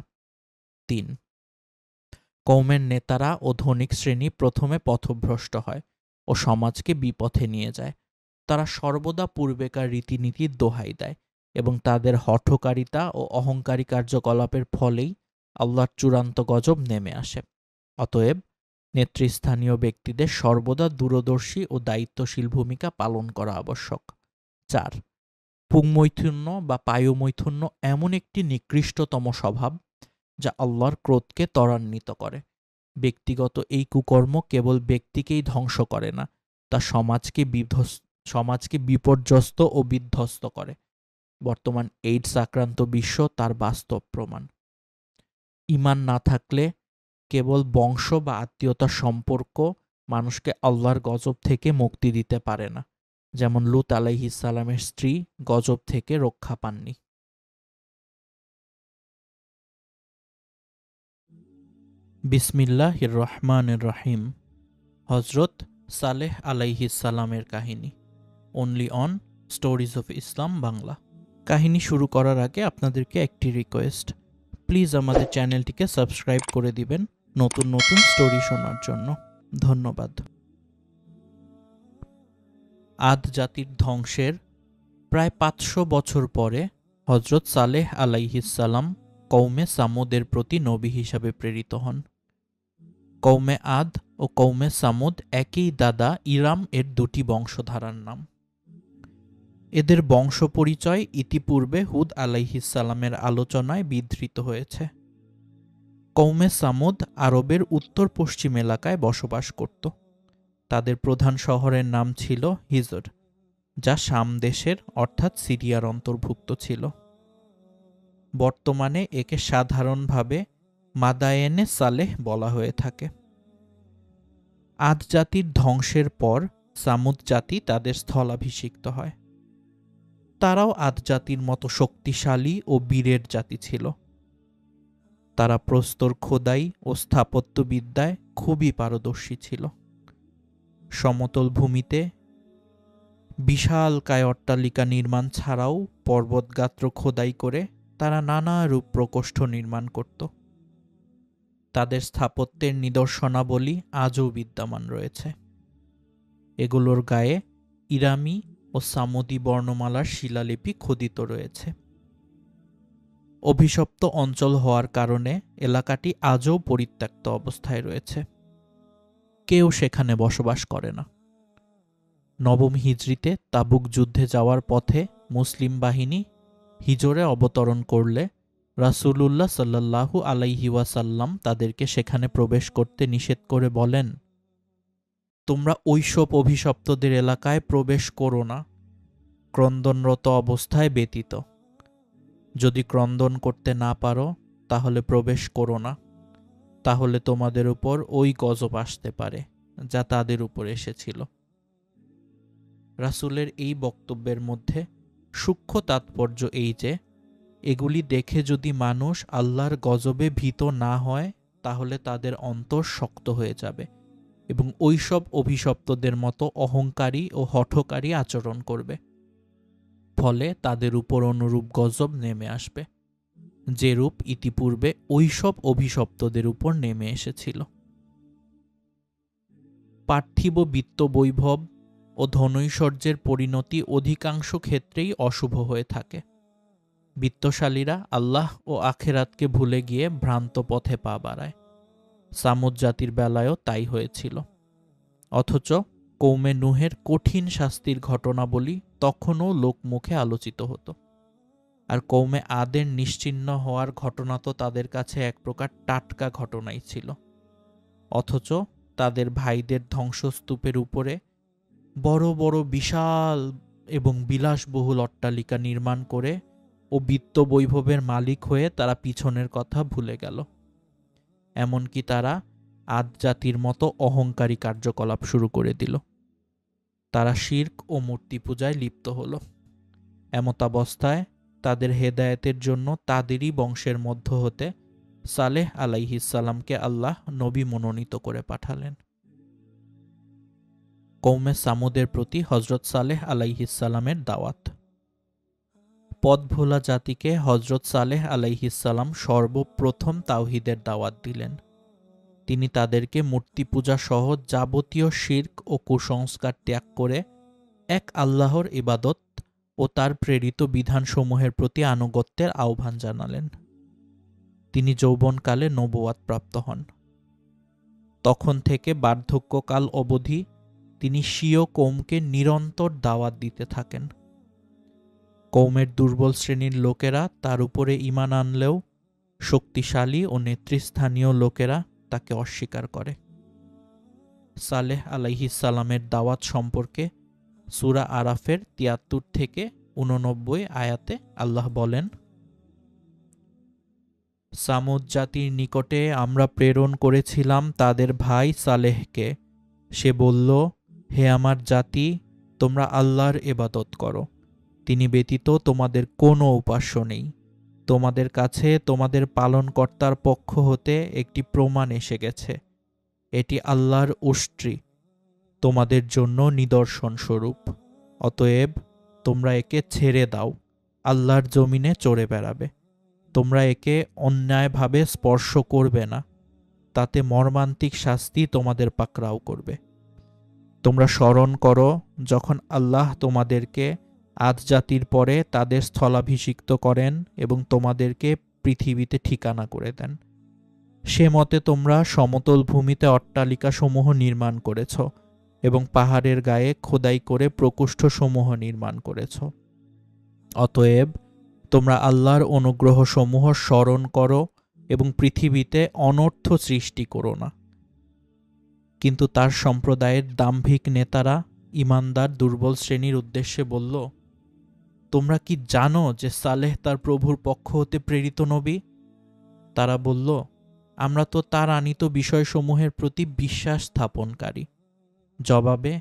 ৩. কওমের নেতারা ও ধনিক শ্রেণী প্রথমে পথভ্রষ্ট হয় ও সমাজকে বিপথে নিয়ে যায়। তারা সর্বদা পূর্বেকার রীতিনীতির দোহাই দেয় এবং তাদের হঠকারিতা ও অহংকারী কার্যকলাপের ফলেই আল্লাহর চূড়ান্ত গজব নেমে আসে। অতএব নেতৃস্থানীয় ব্যক্তিদের সর্বদা দূরদর্শী ও দায়িত্বশীল ভূমিকা পালন করা আবশ্যক। ৪. পুংমৈথুন্য বা পায়ুমৈথুন্য এমন একটি নিকৃষ্টতম স্বভাব যা আল্লাহর ক্রোধকে ত্বরান্বিত করে। ব্যক্তিগত এই কুকর্ম কেবল ব্যক্তিকেই ধ্বংস করে না, তা সমাজকে বিপর্যস্ত ও বিধ্বস্ত করে। বর্তমান এইডস আক্রান্ত বিশ্ব তার বাস্তব প্রমাণ। ঈমান না থাকলে কেবল বংশ বা আত্মীয়তার সম্পর্ক মানুষকে আল্লাহর গজব থেকে মুক্তি দিতে পারে না, যেমন লূত আলাইহিস সালামের স্ত্রী গজব থেকে রক্ষা পাননি। বিসমিল্লাহির রহমানির রহিম। হযরত সালেহ আলাইহিস সালামের কাহিনী। Only on stories of Islam Bangla. কাহিনী শুরু করার আগে আপনাদেরকে একটি রিকোয়েস্ট, প্লিজ আমাদের চ্যানেলটিকে সাবস্ক্রাইব করে দিবেন নতুন নতুন স্টোরি শোনার জন্য। ধন্যবাদ। আদ জাতির ধ্বংসের প্রায় ৫০০ বছর পরে হযরত সালেহ আলাইহিস সালাম কওমে সামুদের প্রতি নবী হিসাবে প্রেরিত হন। কওমে আদ ও কওমে সামুদ একই দাদা ইরাম এর দুটি বংশধারার নাম। এদের বংশ পরিচয় ইতিপূর্বে হুদ আলাইহিস সালামের আলোচনায় বিধৃত হয়েছে। কওমে সামুদ আরবের উত্তর পশ্চিম এলাকায় বসবাস করত। তাদের প্রধান শহরের নাম ছিল হিজর, যা শাম দেশের অর্থাৎ সিরিয়ার অন্তর্ভুক্ত ছিল। বর্তমানে একে সাধারণভাবে মাদায়েনে সালেহ বলা হয়ে থাকে। আদ জাতির ধ্বংসের পর সামুদ জাতি তাদের স্থলাভিষিক্ত হয়। তারাও আদ জাতির মতো শক্তিশালী ও বীরের জাতি ছিল। তারা প্রস্তর খোদাই ও স্থাপত্যবিদ্যায় খুবই পারদর্শী ছিল। সমতল ভূমিতে বিশালকায় অট্টালিকা নির্মাণ ছাড়াও পর্বতগাত্র খোদাই করে তারা নানা রূপ প্রকোষ্ঠ নির্মাণ করত। তাদের স্থাপত্যের নিদর্শনাবলী আজও বিদ্যমান রয়েছে। এগুলোর গায়ে ইরামি ও সামুদি বর্ণমালার শিলালিপি খোদিত রয়েছে। অভিশপ্ত অঞ্চল হওয়ার কারণে এলাকাটি আজও পরিত্যক্ত অবস্থায় রয়েছে। কেউ সেখানে বসবাস করে না। নবম হিজরিতে তাবুক যুদ্ধে যাওয়ার পথে মুসলিম বাহিনী হিজরে অবতরণ করলে রাসূলুল্লাহ সাল্লাল্লাহু আলাইহি ওয়াসাল্লাম তাদেরকে সেখানে প্রবেশ করতে নিষেধ করে বলেন, তোমরা ওইসব অভিশপ্তদের এলাকায় প্রবেশ করো না, ক্রন্দনরত অবস্থায় ব্যতীত। যদি ক্রন্দন করতে না পারো তাহলে প্রবেশ করো না, তাহলে তোমাদের উপর ওই গজব আসতে পারে যা তাদের উপর এসেছিল। রাসূলের এই বক্তব্যের মধ্যে সূক্ষ্ম তাৎপর্য এই যে, এগুলি দেখে যদি মানুষ আল্লাহর গজবে ভীত না হয় তাহলে তাদের অন্তর শক্ত হয়ে যাবে এবং ওইসব অভিশপ্তদের মতো অহংকারী ও হঠকারী আচরণ করবে। ফলে তাদের উপর অনুরূপ গজব নেমে আসবে, যেরূপ ইতিপূর্বে ওইসব অভিশপ্তদের উপর নেমে এসেছিল। পার্থিব বিত্ত বৈভব ও ধনৈশ্বর্যের পরিণতি অধিকাংশ ক্ষেত্রেই অশুভ হয়ে থাকে। বিত্তশালীরা আল্লাহ ও আখেরাতকে ভুলে গিয়ে ভ্রান্ত পথে পা বাড়ায়। সামুদ জাতির বেলায়ও তাই হয়েছিল। অথচ কওমে নূহের কঠিন শাস্তির ঘটনাবলী তখনও লোকমুখে আলোচিত হতো। আর কওমে আদের নিশ্চিহ্ন হওয়ার ঘটনা তো তাদের কাছে এক প্রকার টাটকা ঘটনাই ছিল। অথচ তাদের ভাইদের ধ্বংসস্তূপের উপরে বড় বড় বিশাল এবং বিলাসবহুল অট্টালিকা নির্মাণ করে ও বিত্ত বৈভবের মালিক হয়ে তারা পিছনের কথা ভুলে গেল। এমনকি তারা আদ জাতির মতো অহংকারী কার্যকলাপ শুরু করে দিল। তারা শিরক ও মূর্তি পূজায় লিপ্ত হল। এমতাবস্থায় তাদের হেদায়েতের জন্য তাদেরই বংশের মধ্য হতে সালেহ আলাইহিসসালামকে আল্লাহ নবী মনোনীত করে পাঠালেন। কৌমে সামুদের প্রতি হজরত সালেহ আলাইহিসসালামের দাওয়াত। পথভোলা জাতিকে হজরত সালেহ আলাইহিসসালাম সর্বপ্রথম তাওহীদের দাওয়াত দিলেন। তিনি তাদেরকে মূর্তি পূজা সহ যাবতীয় শিরক ও কুসংস্কার ত্যাগ করে এক আল্লাহর ইবাদত ও তার প্রেরিত বিধানসমূহের প্রতি আনুগত্যের আহ্বান জানালেন। তিনি যৌবনকালে নবুয়াত প্রাপ্ত হন। তখন থেকে বার্ধক্যকাল অবধি তিনি স্বীয় কৌমকে নিরন্তর দাওয়াত দিতে থাকেন। কৌমের দুর্বল শ্রেণীর লোকেরা তার উপরে ঈমান আনলেও শক্তিশালী ও নেতৃস্থানীয় লোকেরা তাকে অস্বীকার করে। সালেহ আলাইহিসসালামের দাওয়াত সম্পর্কে সূরা আরাফের ৭৩ থেকে ৮৯ আয়াতে আল্লাহ বলেন, সামুদ জাতির নিকটে আমরা প্রেরণ করেছিলাম তাদের ভাই সালেহকে। সে বলল, হে আমার জাতি, তোমরা আল্লাহর ইবাদত করো। তিনি ব্যতীত তোমাদের কোনো উপাস্য নেই। তোমাদের কাছে তোমাদের পালনকর্তার পক্ষ হতে একটি প্রমাণ এসে গেছে। এটি আল্লাহর উষ্ট্রি, তোমাদের জন্য নিদর্শন স্বরূপ। অতএব তোমরা একে ছেড়ে দাও, আল্লাহর জমিনে চড়ে বেড়াবে। তোমরা একে অন্যায়ভাবে স্পর্শ করবে না, তাতে মর্মান্তিক শাস্তি তোমাদের পাকড়াও করবে। তোমরা স্মরণ করো যখন আল্লাহ তোমাদেরকে আদ জাতির পরে তাদের স্থলাভিষিক্ত করেন এবং তোমাদেরকে পৃথিবীতে ঠিকানা করে দেন। সে মতে তোমরা সমতল ভূমিতে অট্টালিকাসমূহ নির্মাণ করেছ এবং পাহাড়ের গায়ে খোদাই করে প্রকোষ্ঠসমূহ নির্মাণ করেছ। অতএব তোমরা আল্লাহর অনুগ্রহসমূহ স্মরণ করো এবং পৃথিবীতে অনর্থ সৃষ্টি করো না। কিন্তু তার সম্প্রদায়ের দাম্ভিক নেতারা ঈমানদার দুর্বল শ্রেণীর উদ্দেশ্যে বলল, তোমরা কি জানো যে সালেহ তার প্রভুর পক্ষ হতে প্রেরিত নবী? তারা বলল, আমরা তো তার আনিত বিষয়সমূহের প্রতি বিশ্বাস স্থাপনকারী। জবাবে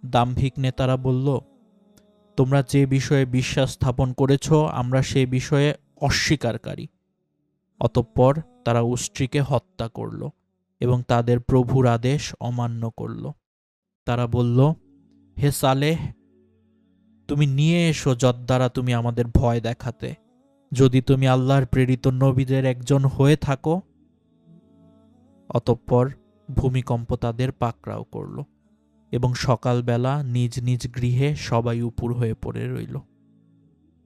দাম্ভিক নেতারা বলল, তোমরা যে বিষয়ে বিশ্বাস স্থাপন করেছ আমরা সে বিষয়ে অস্বীকারী। অতঃপর তারা উষ্ট্রীকে হত্যা করল এবং তাদের প্রভুর আদেশ অমান্য করল। তারা বলল, হে সালেহ, তুমি নিয়ে এসো যদ্বারা তুমি আমাদের ভয় দেখাতে, যদি তুমি আল্লাহর প্রেরিত নবীদের একজন হয়ে থাকো। অতঃপর ভূমিকম্প তাদের পাকড়াও করল এবং সকালবেলা নিজ নিজ গৃহে সবাই উপুর হয়ে পড়ে রইল।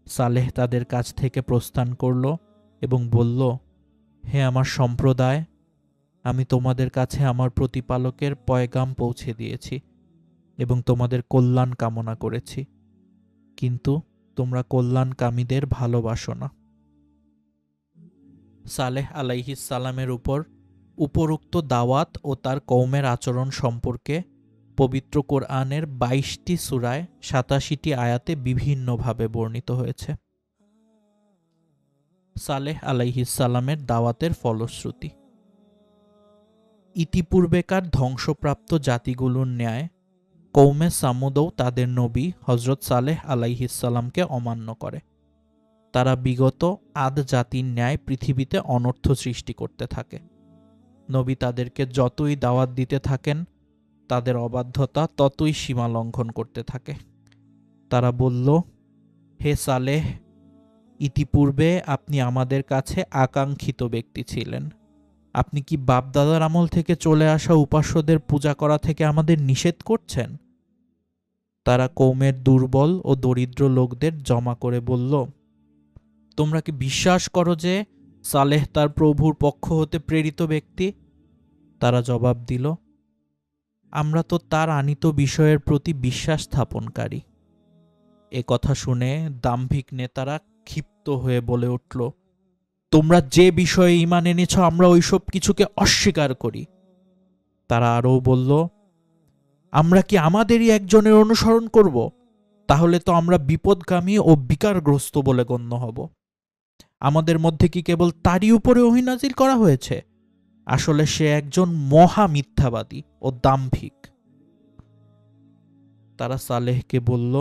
সালেহ তাদের কাছ থেকে প্রস্থান করল এবং বলল, হে আমার সম্প্রদায়, আমি তোমাদের কাছে আমার প্রতিপালকের পয়গাম পৌঁছে দিয়েছি এবং তোমাদের কল্যাণ কামনা করেছি, কিন্তু তোমরা কল্যাণকামীদের ভালোবাসো না। সালেহ আলাইহিসসালামের উপর উপরোক্ত দাওয়াত ও তার কওমের আচরণ সম্পর্কে পবিত্র কোরআনের ২২টি সূরায় ৮৭টি আয়াতে বিভিন্নভাবে বর্ণিত হয়েছে। সালেহ আলাইহিসসালামের দাওয়াতের ফলশ্রুতি। ইতিপূর্বেকার ধ্বংসপ্রাপ্ত জাতিগুলোর ন্যায় কৌমে সামুদও তাদের নবী হজরত সালেহ আলাইহিসসালামকে অমান্য করে। তারা বিগত আদ জাতির ন্যায় পৃথিবীতে অনর্থ সৃষ্টি করতে থাকে। নবী তাদেরকে যতই দাওয়াত দিতে থাকেন, তাদের অবাধ্যতা ততই সীমা লঙ্ঘন করতে থাকে। তারা বলল, হে সালেহ, ইতিপূর্বে আপনি আমাদের কাছে আকাঙ্ক্ষিত ব্যক্তি ছিলেন। আপনি কি বাপদাদার আমল থেকে চলে আসা উপাস্যদের পূজা করা থেকে আমাদের নিষেধ করছেন? তারা কৌমের দুর্বল ও দরিদ্র লোকদের জমা করে বলল, তোমরা কি বিশ্বাস করো যে সালেহ তার প্রভুর পক্ষ হতে প্রেরিত ব্যক্তি? তারা জবাব দিল, আমরা তো তার আনিত বিষয়ের প্রতি বিশ্বাস স্থাপনকারী। এ কথা শুনে দাম্ভিক নেতারা ক্ষিপ্ত হয়ে বলে উঠল, তোমরা যে বিষয়ে ঈমান এনেছ আমরা ওইসব কিছুকে অস্বীকার করি। তারা আরও বলল, আমরা কি আমাদেরই একজনের অনুসরণ করব? তাহলে তো আমরা বিপদগামী ও বিকারগ্রস্ত বলে গণ্য হব। আমাদের মধ্যে কি কেবল তারই উপরে ওহী নাজিল করা হয়েছে? আসলে সে একজন মহা মিথ্যাবাদী ও দাম্ভিক। তারা সালেহকে বলল,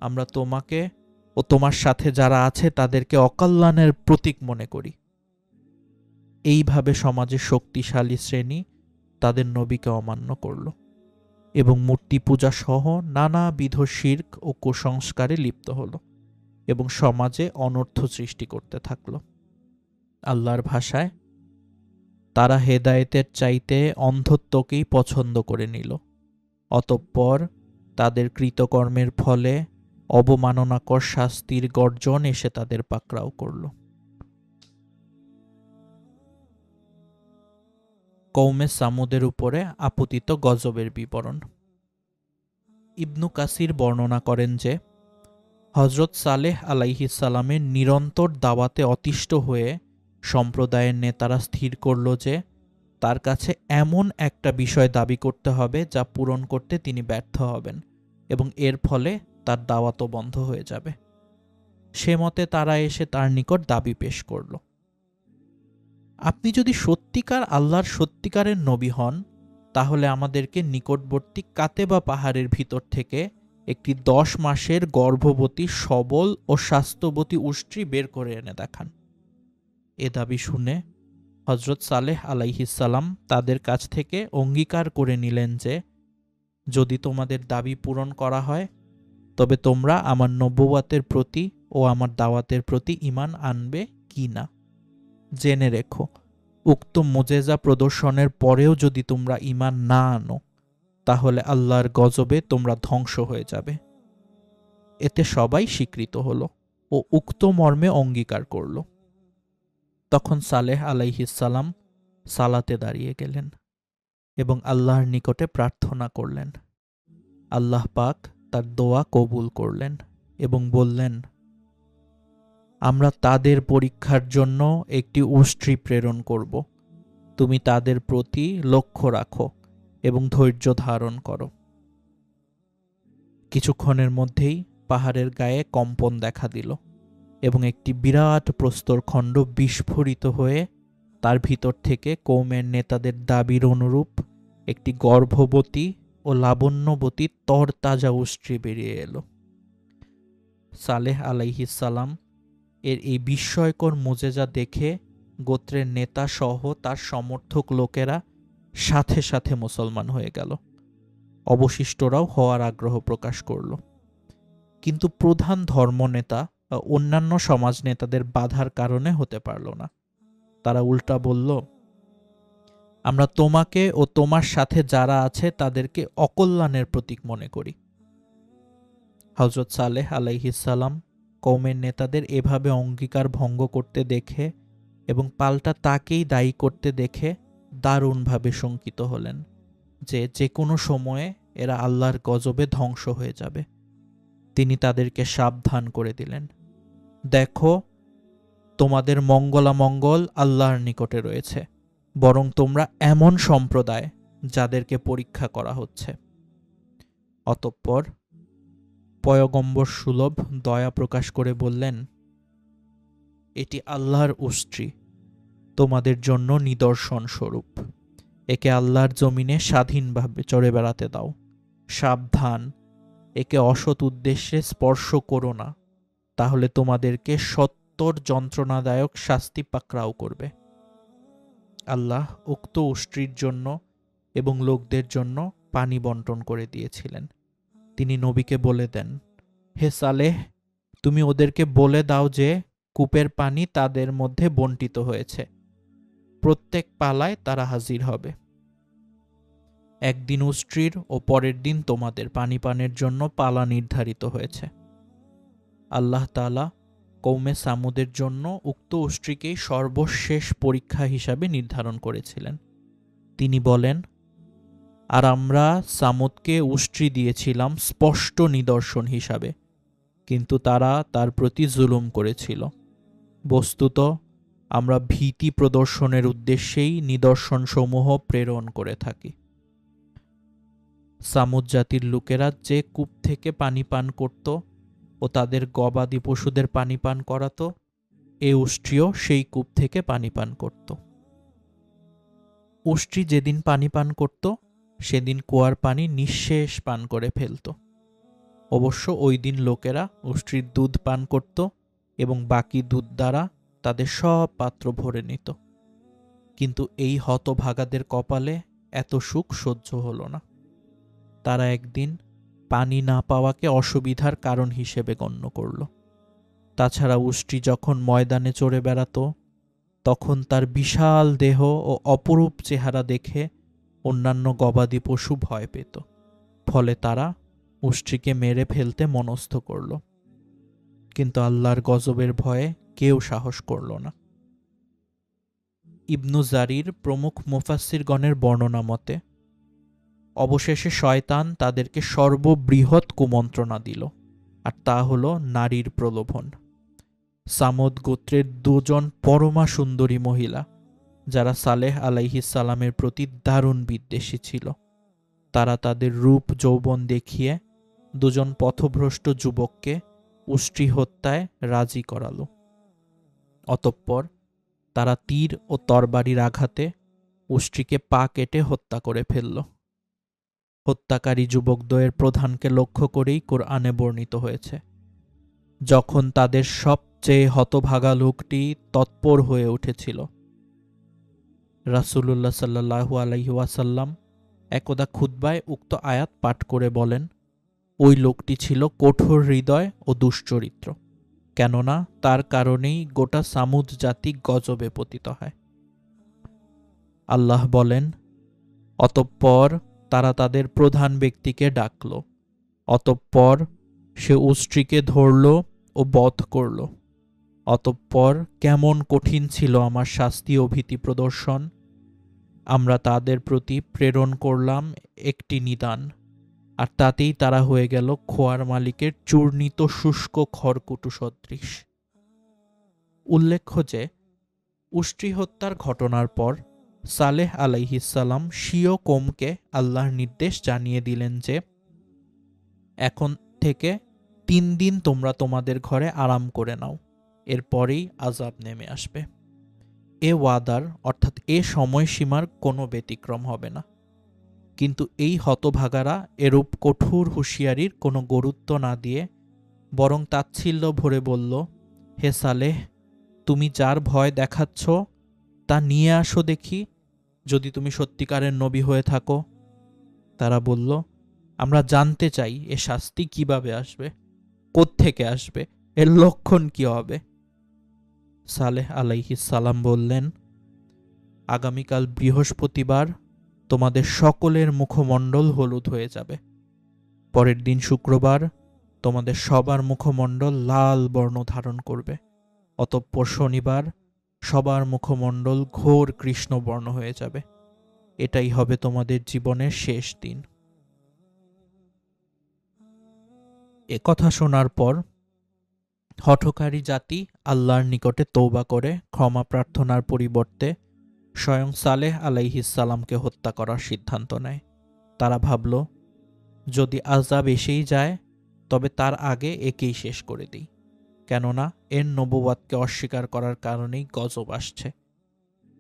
আমরা তোমাকে ও তোমার সাথে যারা আছে তাদেরকে অকল্যাণের প্রতীক মনে করি। এইভাবে সমাজের শক্তিশালী শ্রেণী তাদের নবীকে অমান্য করল এবং মূর্তি পূজা সহ নানাবিধ শিরক ও কুসংস্কারে লিপ্ত হল এবং সমাজে অনর্থ সৃষ্টি করতে থাকল। আল্লাহর ভাষায়, তারা হেদায়েতের চাইতে অন্ধত্বকেই পছন্দ করে নিল। অতঃপর তাদের কৃতকর্মের ফলে অবমাননাকর শাস্তির গর্জন এসে তাদের পাকড়াও করল। কওমে সামুদের উপরে আপতিত গজবের বিবরণ। ইবনু কাসির বর্ণনা করেন যে, হজরত সালেহ আলাইহিস সালামের নিরন্তর দাওয়াতে অতিষ্ঠ হয়ে সম্প্রদায়ের নেতারা স্থির করল যে তার কাছে এমন একটা বিষয় দাবি করতে হবে যা পূরণ করতে তিনি ব্যর্থ হবেন এবং এর ফলে তার দাওয়াতও বন্ধ হয়ে যাবে। সে মতে তারা এসে তার নিকট দাবি পেশ করল, আপনি যদি সত্যিকার আল্লাহর সত্যিকারের নবী হন, তাহলে আমাদেরকে নিকটবর্তী কাতেবা পাহাড়ের ভিতর থেকে একটি 10 মাসের গর্ভবতী সবল ও স্বাস্থ্যবতী উষ্ট্রী বের করে এনে দেখান। এ দাবি শুনে হজরত সালেহ আলাইহিসসালাম তাদের কাছ থেকে অঙ্গীকার করে নিলেন যে, যদি তোমাদের দাবি পূরণ করা হয় তবে তোমরা আমার নবুওয়াতের প্রতি ও আমার দাওয়াতের প্রতি ঈমান আনবে কি না। জেনে রেখো, উক্ত মুজেজা প্রদর্শনের পরেও যদি তোমরা ঈমান না আনো, তাহলে আল্লাহর গজবে তোমরা ধ্বংস হয়ে যাবে। এতে সবাই স্বীকৃত হল ও উক্ত মর্মে অঙ্গীকার করল। তখন সালেহ আলাইহিসসালাম সালাতে দাঁড়িয়ে গেলেন এবং আল্লাহর নিকটে প্রার্থনা করলেন। আল্লাহ পাক তার দোয়া কবুল করলেন এবং বললেন, আমরা তাদের পরীক্ষার জন্য একটি উষ্ট্রী প্রেরণ করব। তুমি তাদের প্রতি লক্ষ্য রাখো এবং ধৈর্য ধারণ করো। কিছুক্ষণের মধ্যেই পাহাড়ের গায়ে কম্পন দেখা দিল এবং একটি বিরাট প্রস্তরখণ্ড বিস্ফোরিত হয়ে তার ভিতর থেকে কওমের নেতাদের দাবির অনুরূপ একটি গর্ভবতী ও লাবণ্যবতী তরতাজা উষ্ট্রী বেরিয়ে এলো। সালেহ আলাইহিসসালাম এর এই বিস্ময়কর মুজেজা দেখে গোত্রের নেতা সহ তার সমর্থক লোকেরা সাথে সাথে মুসলমান হয়ে গেল। অবশিষ্টরাও হওয়ার আগ্রহ প্রকাশ করল। কিন্তু প্রধান ধর্মনেতা বা অন্যান্য সমাজ নেতাদের বাধার কারণে হতে পারল না। তারা উল্টা বলল, আমরা তোমাকে ও তোমার সাথে যারা আছে তাদেরকে অকল্যাণের প্রতীক মনে করি। হযরত সালেহ আলাইহিসসালাম কওমের নেতাদের এভাবে অঙ্গীকার ভঙ্গ করতে দেখে এবং পাল্টা তাকেই দায়ী করতে দেখে দারুণভাবে শঙ্কিত হলেন যে কোনো সময়ে এরা আল্লাহর গজবে ধ্বংস হয়ে যাবে। তিনি তাদেরকে সাবধান করে দিলেন, দেখো, তোমাদের মঙ্গলামঙ্গল আল্লাহর নিকটে রয়েছে, বরং তোমরা এমন সম্প্রদায় যাদেরকে পরীক্ষা করা হচ্ছে। অতঃপর পয়গম্বর সুলভ দয়া প্রকাশ করে বললেন, এটি আল্লাহর উষ্ট্রী, তোমাদের জন্য নিদর্শন স্বরূপ। একে আল্লাহর জমিনে স্বাধীনভাবে চড়ে বেড়াতে দাও। সাবধান, একে অসৎ উদ্দেশ্যে স্পর্শ করো না, তাহলে তোমাদেরকে সত্তর যন্ত্রণাদায়ক শাস্তি পাকড়াও করবে। আল্লাহ উক্ত উষ্ট্রীর জন্য এবং লোকদের জন্য পানি বন্টন করে দিয়েছিলেন। তিনি নবীকে বলে দেন, হে সালেহ, তুমি ওদেরকে বলে দাও যে কূপের পানি তাদের মধ্যে বন্টিত হয়েছে, প্রত্যেক পালায় তারা হাজির হবে। একদিন উষ্ট্রীর ও পরের দিন তোমাদের পানি পানের জন্য পালা নির্ধারিত হয়েছে। আল্লাহ তাআলা কওমে সামুদের জন্য উক্ত উষ্ট্রীকেই সর্বশেষ পরীক্ষা হিসাবে নির্ধারণ করেছিলেন। তিনি বলেন, আর আমরা সামুদকে উষ্ট্রী দিয়েছিলাম স্পষ্ট নিদর্শন হিসাবে, কিন্তু তারা তার প্রতি জুলুম করেছিল। বস্তুত আমরা ভীতি প্রদর্শনের উদ্দেশ্যেই নিদর্শনসমূহ প্রেরণ করে থাকি। সামুদ জাতির লোকেরা যে কূপ থেকে পানি পান করত ও তাদের গবাদি পশুদের পানি পান করাতো, এ উষ্ট্রীও সেই কূপ থেকে পানি পান করত। উষ্ট্রী যেদিন পানি পান করত, সেদিন কুয়ার পানি নিঃশেষ পান করে ফেলত। অবশ্য ওই দিন লোকেরা উষ্ট্রির দুধ পান করত এবং বাকি দুধ দ্বারা তাদের সব পাত্র ভরে নিত। কিন্তু এই হতভাগাদের কপালে এত সুখ সহ্য হল না। তারা একদিন পানি না পাওয়াকে অসুবিধার কারণ হিসেবে গণ্য করল। তাছাড়া উষ্ট্রি যখন ময়দানে চড়ে বেড়াত, তখন তার বিশাল দেহ ও অপরূপ চেহারা দেখে অন্যান্য গবাদি পশু ভয় পেত। ফলে তারা উষ্ট্রিকে মেরে ফেলতে মনস্থ করল। কিন্তু আল্লাহর গজবের ভয়ে কেউ সাহস করল না। ইবনু জারির প্রমুখ মুফাসসিরগণের বর্ণনা মতে অবশেষে শয়তান তাদেরকে সর্ববৃহৎ কুমন্ত্রণা দিল, আর তা হল নারীর প্রলোভন। সামদ গোত্রের দুজন পরমা সুন্দরী মহিলা, যারা সালেহ আলাইহিস সালামের প্রতি দারুণ বিদ্বেষী ছিল, তারা তাদের রূপ যৌবন দেখিয়ে দুজন পথভ্রষ্ট যুবককে উষ্ট্রি হত্যায় রাজি করালো। অতঃপর তারা তীর ও তরবারির আঘাতে উষ্ট্রিকে পা কেটে হত্যা করে ফেলল। হত্যাকারী যুবকদ্বয়ের প্রধানকে লক্ষ্য করেই কোরআনে বর্ণিত হয়েছে, যখন তাদের সবচেয়ে হতভাগা লোকটি তৎপর হয়ে উঠেছিল। রাসূলুল্লাহ সাল্লাল্লাহু আলাইহি ওয়াসাল্লাম একদা খুতবায় উক্ত আয়াত পাঠ করে বলেন, ওই লোকটি ছিল কঠোর হৃদয় ও দুশ্চরিত্র, কেননা তার কারণেই গোটা সামুদ জাতি গজবে পতিত হয়। আল্লাহ বলেন, অতঃপর তারা তাদের প্রধান ব্যক্তিকে ডাকল। অতঃপর সে উষ্ট্রিকে ধরল ও বধ করল। অতঃপর কেমন কঠিন ছিল আমার শাস্তি ও ভীতি প্রদর্শন। আমরা তাদের প্রতি প্রেরণ করলাম একটি নিদান, আর তাতেই তারা হয়ে গেল খোয়ার মালিকের চূর্ণিত শুষ্ক খড়কুটো সদৃশ। উল্লেখ্য যে উষ্ট্রি হত্যার ঘটনার পর সালেহ আলাইহিসসালাম স্বীয় কওমকে আল্লাহর নির্দেশ জানিয়ে দিলেন যে, এখন থেকে 3 দিন তোমরা তোমাদের ঘরে আরাম করে নাও, এরপরেই আযাব নেমে আসবে। এ ওয়াদার অর্থাৎ এ সময়সীমার কোনো ব্যতিক্রম হবে না। কিন্তু এই হতভাগারা এরূপ কঠোর হুঁশিয়ারির কোনো গুরুত্ব না দিয়ে বরং তাচ্ছিল্য ভরে বলল, হে সালেহ, তুমি যার ভয় দেখাচ্ছ তা নিয়ে আসো দেখি, যদি তুমি সত্যিকারের নবী হয়ে থাকো। তারা বলল, আমরা জানতে চাই এ শাস্তি কিভাবে আসবে, কোত্থেকে আসবে, এর লক্ষণ কি হবে। সালেহ আলাইহিস সালাম বললেন, আগামীকাল বৃহস্পতিবার তোমাদের সকলের মুখমণ্ডল হলুদ হয়ে যাবে। পরের দিন শুক্রবার তোমাদের সবার মুখমণ্ডল লাল বর্ণ ধারণ করবে। অতঃপর শনিবার সবার মুখমণ্ডল ঘোর কৃষ্ণবর্ণ হয়ে যাবে। এটাই হবে তোমাদের জীবনের শেষ দিন। এ কথা শোনার পর হঠকারী জাতি আল্লাহর নিকটে তওবা করে ক্ষমা প্রার্থনার পরিবর্তে স্বয়ং সালেহ আলাইহিস সালামকে হত্যা করার সিদ্ধান্ত নেয়। তারা ভাবল, যদি আযাব এসেই যায় তবে তার আগে একেই শেষ করে দিই, কেননা এর নবুওয়াতকে অস্বীকার করার কারণেই গজব আসছে।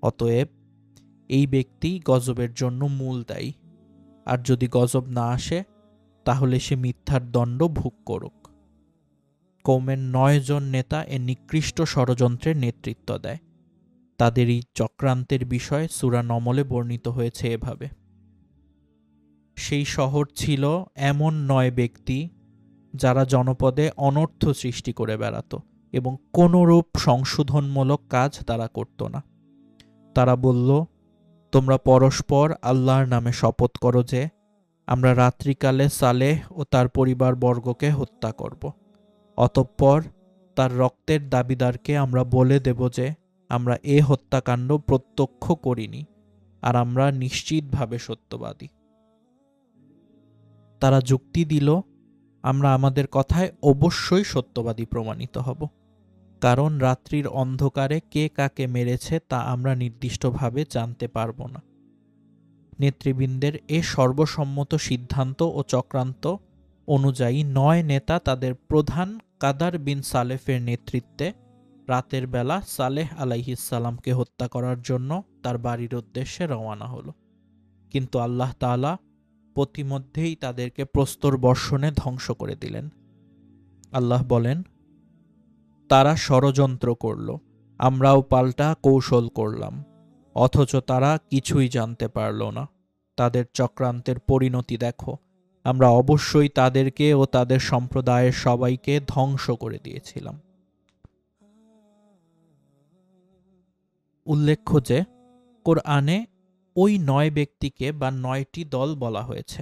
অতএব এই ব্যক্তি গজবের জন্য মূল দায়ী, আর যদি গজব না আসে তাহলে সে মিথ্যার দণ্ড ভোগ করুক। কওমের 9 জন নেতা এ নিকৃষ্ট ষড়যন্ত্রের নেতৃত্ব দেয়। তাদের এই চক্রান্তের বিষয় সূরা নমলে বর্ণিত হয়েছে এভাবে, সেই শহর ছিল এমন 9 ব্যক্তি যারা জনপদে অনর্থ সৃষ্টি করে বেড়াত এবং কোনরূপ সংশোধনমূলক কাজ তারা করত না। তারা বলল, তোমরা পরস্পর আল্লাহর নামে শপথ করো যে আমরা রাত্রিকালে সালেহ ও তার পরিবারবর্গকে হত্যা করব। অতঃপর তার রক্তের দাবিদারকে আমরা বলে দেব যে আমরা এ হত্যাকাণ্ড প্রত্যক্ষ করিনি, আর আমরা নিশ্চিতভাবে সত্যবাদী। তারা যুক্তি দিল, আমরা আমাদের কথায় অবশ্যই সত্যবাদী প্রমাণিত হব, কারণ রাত্রির অন্ধকারে কে কাকে মেরেছে তা আমরা নির্দিষ্টভাবে জানতে পারব না। নেতৃবৃন্দের এ সর্বসম্মত সিদ্ধান্ত ও চক্রান্ত অনুযায়ী 9 নেতা তাদের প্রধান কাদার বিন সালেফের নেতৃত্বে রাতের বেলা সালেহ আলাইহিস সালামকে হত্যা করার জন্য তার বাড়ির উদ্দেশ্যে রওয়ানা হলো। কিন্তু আল্লাহ তাআলা পথিমধ্যেই তাদেরকে প্রস্তর বর্ষণে ধ্বংস করে দিলেন। আল্লাহ বলেন, তারা ষড়যন্ত্র করল, আমরাও পাল্টা কৌশল করলাম, অথচ তারা কিছুই জানতে পারল না। তাদের চক্রান্তের পরিণতি দেখো, আমরা অবশ্যই তাদেরকে ও তাদের সম্প্রদায়ের সবাইকে ধ্বংস করে দিয়েছিলাম। উল্লেখ্য যে কোরআনে ওই 9 ব্যক্তিকে বা 9টি দল বলা হয়েছে।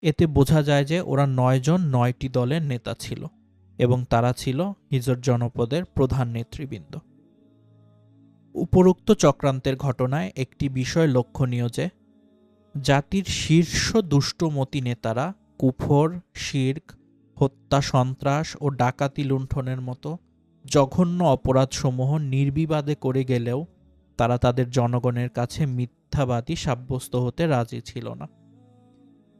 এতে বোঝা যায় যে ওরা 9 জন 9টি দলের নেতা ছিল এবং তারা ছিল হিজর জনপদের প্রধান নেতৃবৃন্দ। উপরোক্ত চক্রান্তের ঘটনায় একটি বিষয় লক্ষণীয় যে জাতির শীর্ষ দুষ্টমতী নেতারা কুফর, শিরক, হত্যা, সন্ত্রাস ও ডাকাতি লুণ্ঠনের মতো জঘন্য অপরাধসমূহ নির্বিবাদে করে গেলেও তারা তাদের জনগণের কাছে মিথ্যাবাদী সাব্যস্ত হতে রাজি ছিল না।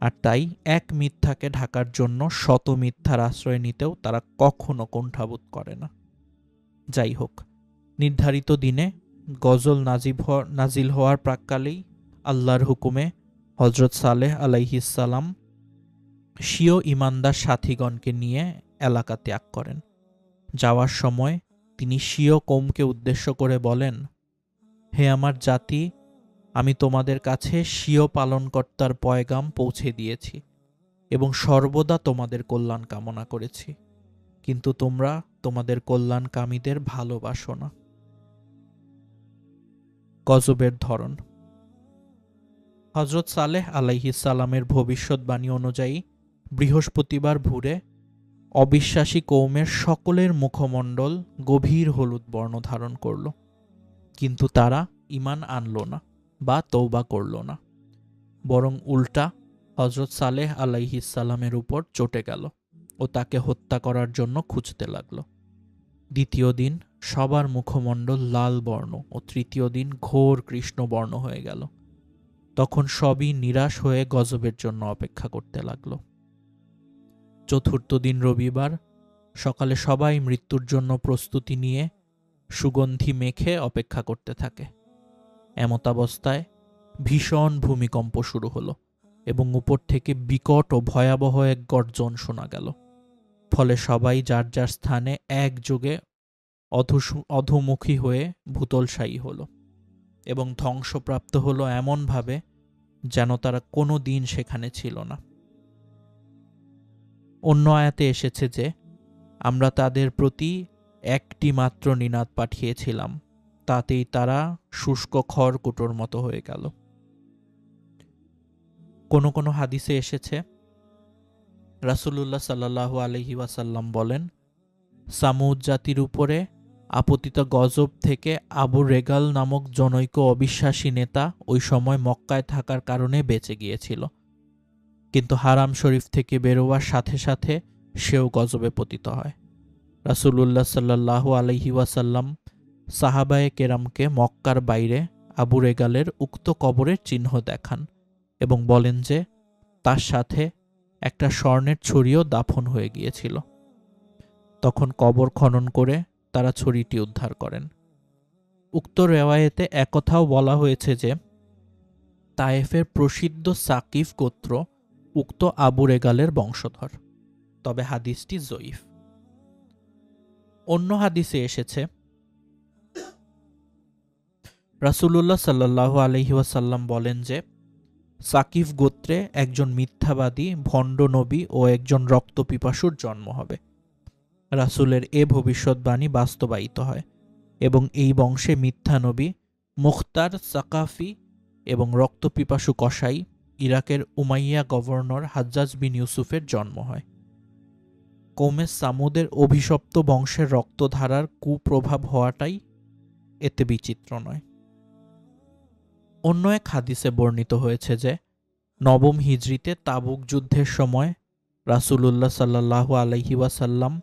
আর তাই এক মিথ্যাকে ঢাকার জন্য শত মিথ্যার আশ্রয় নিতেও তারা কখনো কুণ্ঠাবোধ করে না। যাই হোক, নির্ধারিত দিনে গজল নাজিল হওয়ার প্রাক্কালেই আল্লাহর হুকুমে হজরত সালেহ আলাইহিসসালাম স্বীয় ঈমানদার সাথীগণকে নিয়ে এলাকা ত্যাগ করেন। যাওয়ার সময় তিনি স্বীয় কওমকে উদ্দেশ্য করে বলেন, হে আমার জাতি, আমি তোমাদের কাছে স্বীয় পালনকর্তার পয়গাম পৌঁছে দিয়েছি এবং সর্বদা তোমাদের কল্যাণ কামনা করেছি, কিন্তু তোমরা তোমাদের কল্যাণকামীদের ভালোবাসো না। গজবের ধরন। হজরত সালেহ আলাইহিসসালামের ভবিষ্যৎবাণী অনুযায়ী বৃহস্পতিবার ভোরে অবিশ্বাসী কওমের সকলের মুখমণ্ডল গভীর হলুদ বর্ণ ধারণ করল, কিন্তু তারা ঈমান আনল না বা তওবা করল না, বরং উল্টা হজরত সালেহ আলাইহিসসালামের উপর চটে গেল ও তাকে হত্যা করার জন্য খুঁজতে লাগল। দ্বিতীয় দিন সবার মুখমণ্ডল লাল বর্ণ ও তৃতীয় দিন ঘোর কৃষ্ণবর্ণ হয়ে গেল। তখন সবই নিরাশ হয়ে গজবের জন্য অপেক্ষা করতে লাগল। চতুর্থ দিন রবিবার সকালে সবাই মৃত্যুর জন্য প্রস্তুতি নিয়ে সুগন্ধি মেখে অপেক্ষা করতে থাকে। এমতাবস্থায় ভীষণ ভূমিকম্প শুরু হলো এবং উপর থেকে বিকট ও ভয়াবহ এক গর্জন শোনা গেল। ফলে সবাই যার যার স্থানে একযোগে অধোমুখী হয়ে ভূতলশায়ী হলো এবং ধ্বংসপ্রাপ্ত হলো এমনভাবে যেন তারা কোনো দিন সেখানে ছিল না। অন্য আয়াতে এসেছে যে আমরা তাদের প্রতি একটি মাত্র নিনাদ পাঠিয়েছিলাম, তাতেই তারা শুষ্ক খড়কুটোর মতো হয়ে গেল। কোনো কোনো হাদিসে এসেছে রাসূলুল্লাহ সাল্লাল্লাহু আলাইহি ওয়াসাল্লাম বলেন, সামুদ জাতির উপরে আপতিত গজব থেকে আবু রেগাল নামক জনৈক অবিশ্বাসী নেতা ওই সময় মক্কায় থাকার কারণে বেঁচে গিয়েছিল, কিন্তু হারাম শরীফ থেকে বেরোবার সাথে সাথে সেও গজবে পতিত হয়। রাসূলুল্লাহ সাল্লাল্লাহু আলাইহি ওয়াসাল্লাম সাহাবায়ে কেরামকে মক্কার বাইরে আবু রেগালের উক্ত কবরের চিহ্ন দেখান এবং বলেন যে তার সাথে একটা স্বর্ণের ছড়িও দাফন হয়ে গিয়েছিল। তখন কবর খনন করে তারা ছড়িটি উদ্ধার করেন। উক্ত রেওয়ায়েতে একথাও বলা হয়েছে যে তায়েফের প্রসিদ্ধ সাকিফ গোত্র উক্ত আবু রেগালের বংশধর, তবে হাদিসটি জয়ীফ। অন্য হাদিসে এসেছে রাসূলুল্লাহ সাল্লাল্লাহু আলাইহি ওয়াসাল্লাম বলেন যে সাকিফ গোত্রে একজন মিথ্যাবাদী ভণ্ড নবী ও একজন রক্তপিপাসুর জন্ম হবে। রাসূলের এ ভবিষ্যৎবাণী বাস্তবায়িত হয় এবং এই বংশে মিথ্যা নবী মুখতার সাকাফি এবং রক্তপিপাসু কসাই ইরাকের উমাইয়া গভর্নর হাজ্জাজ বিন ইউসুফের জন্ম হয়। কওমে সামুদের অভিশপ্ত বংশের রক্তধারার কুপ্রভাব হওয়াটাই এতে বিচিত্র নয়। অন্য এক হাদিসে বর্ণিত হয়েছে যে নবম হিজরিতে তাবুক যুদ্ধের সময় রাসূলুল্লাহ সাল্লাল্লাহু আলাইহি ওয়াসাল্লাম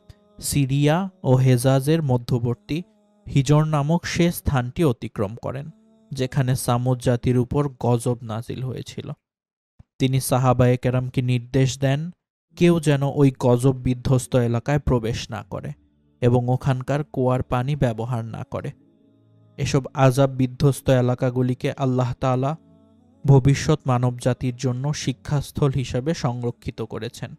সিরিয়া ও হেজাজের মধ্যবর্তী হিজর নামক সে স্থানটি অতিক্রম করেন যেখানে সামুদ জাতির উপর গজব নাজিল হয়েছিল। তিনি সাহাবায়ে কেরামকে নির্দেশ দেন কেউ যেন ওই গজব বিধ্বস্ত এলাকায় প্রবেশ না করে এবং ওখানকার কুয়ার পানি ব্যবহার না করে। এসব আযাব বিধ্বস্ত এলাকাগুলিকে আল্লাহ তাআলা ভবিষ্যৎ মানবজাতির জন্য শিক্ষাস্থল হিসাবে সংরক্ষিত করেছেন,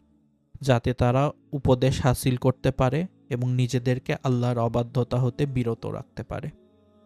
যাতে তারা উপদেশ হাসিল করতে পারে এবং নিজেদেরকে আল্লাহর অবাধ্যতা হতে বিরত রাখতে পারে।